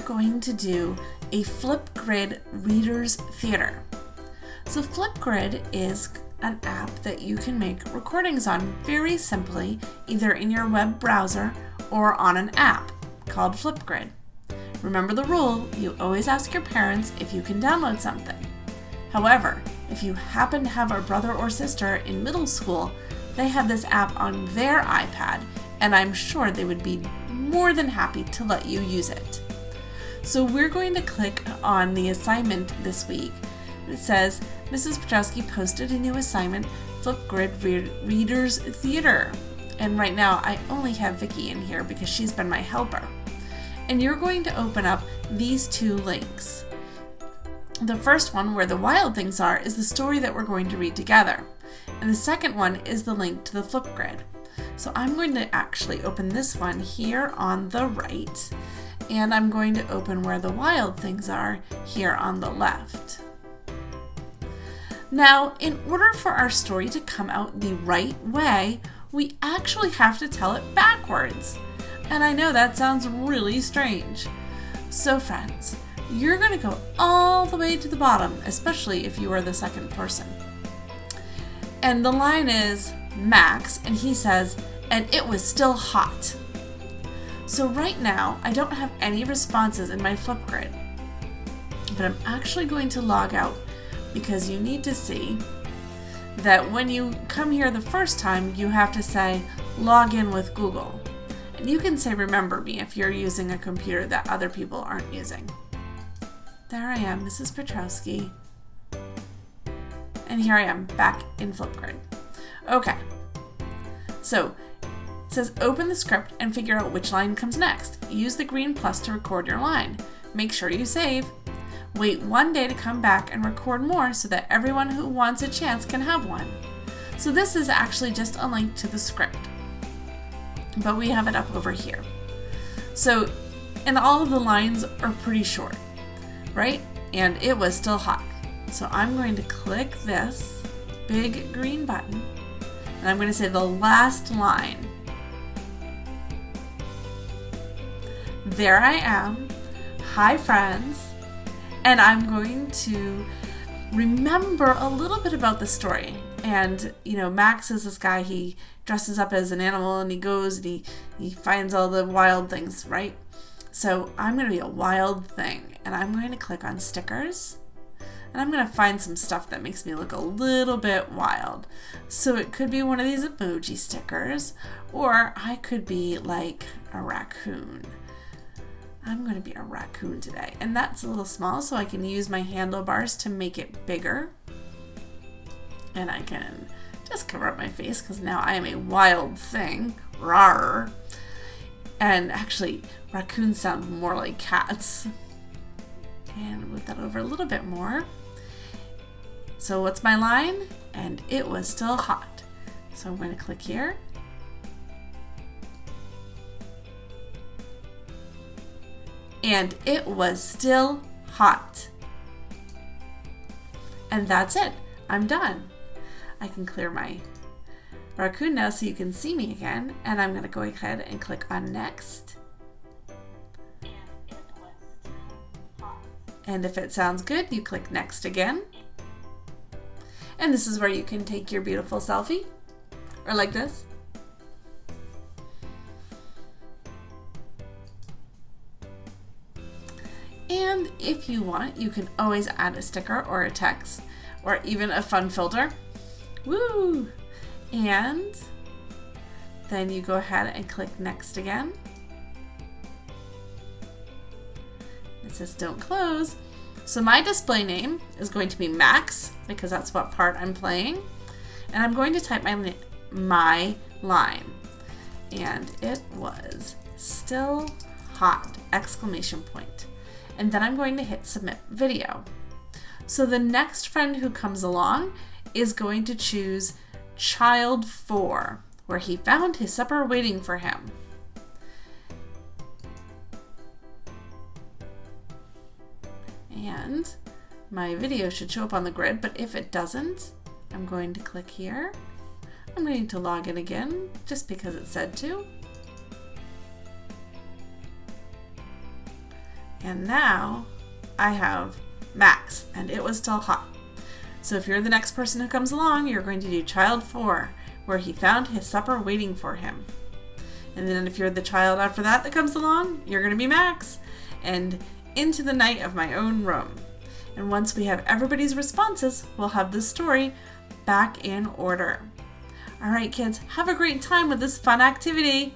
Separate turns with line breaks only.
going to do a Flipgrid Reader's Theater. So Flipgrid is an app that you can make recordings on very simply, either in your web browser or on an app called Flipgrid. Remember the rule, you always ask your parents if you can download something. However, if you happen to have a brother or sister in middle school, they have this app on their iPad, and I'm sure they would be more than happy to let you use it. So we're going to click on the assignment this week. It says, Mrs. Petrowski posted a new assignment, Flipgrid Reader's Theater. And right now I only have Vicky in here because she's been my helper. And you're going to open up these two links. The first one, where the wild things are, is the story that we're going to read together. And the second one is the link to the Flipgrid. So I'm going to actually open this one here on the right, and I'm going to open where the wild things are here on the left. Now, in order for our story to come out the right way, we actually have to tell it backwards. And I know that sounds really strange. So friends, you're going to go all the way to the bottom, especially if you are the second person. And the line is Max, and he says, and it was still hot. So right now, I don't have any responses in my Flipgrid, but I'm actually going to log out because you need to see that when you come here the first time, you have to say, log in with Google. And you can say, remember me, if you're using a computer that other people aren't using. There I am, Mrs. Petrowski. And here I am, back in Flipgrid. Okay, so it says open the script and figure out which line comes next. Use the green plus to record your line. Make sure you save. Wait 1 day to come back and record more so that everyone who wants a chance can have one. So this is actually just a link to the script, but we have it up over here. So, and all of the lines are pretty short, right? And it was still hot. So I'm going to click this big green button, and I'm going to say the last line. There I am. Hi friends. And I'm going to remember a little bit about the story. And, you know, Max is this guy, he dresses up as an animal and he goes and he finds all the wild things, right? So I'm going to be a wild thing, and I'm going to click on stickers, and I'm going to find some stuff that makes me look a little bit wild. So it could be one of these emoji stickers, or I could be like a raccoon. I'm going to be a raccoon today, and that's a little small, so I can use my handlebars to make it bigger. And I can just cover up my face because now I am a wild thing. Rawr. And actually, raccoons sound more like cats. And move that over a little bit more. So what's my line? And it was still hot. So I'm going to click here. And it was still hot. And that's it. I'm done. I can clear my raccoon now so you can see me again. And I'm going to go ahead and click on next. And if it sounds good, you click next again. And this is where you can take your beautiful selfie. Or like this. And if you want, you can always add a sticker or a text or even a fun filter. Woo! And then you go ahead and click next again. It says don't close. So my display name is going to be Max because that's what part I'm playing. And I'm going to type my line. And it was still hot! Exclamation point. And then I'm going to hit submit video. So the next friend who comes along is going to choose child 4, where he found his supper waiting for him. And my video should show up on the grid, but if it doesn't, I'm going to click here. I'm going to log in again just because it said to. And now I have Max, and it was still hot. So if you're the next person who comes along, you're going to do child 4, where he found his supper waiting for him. And then if you're the child after that comes along, you're going to be Max, and into the night of my own room. And once we have everybody's responses, we'll have the story back in order. All right, kids, have a great time with this fun activity.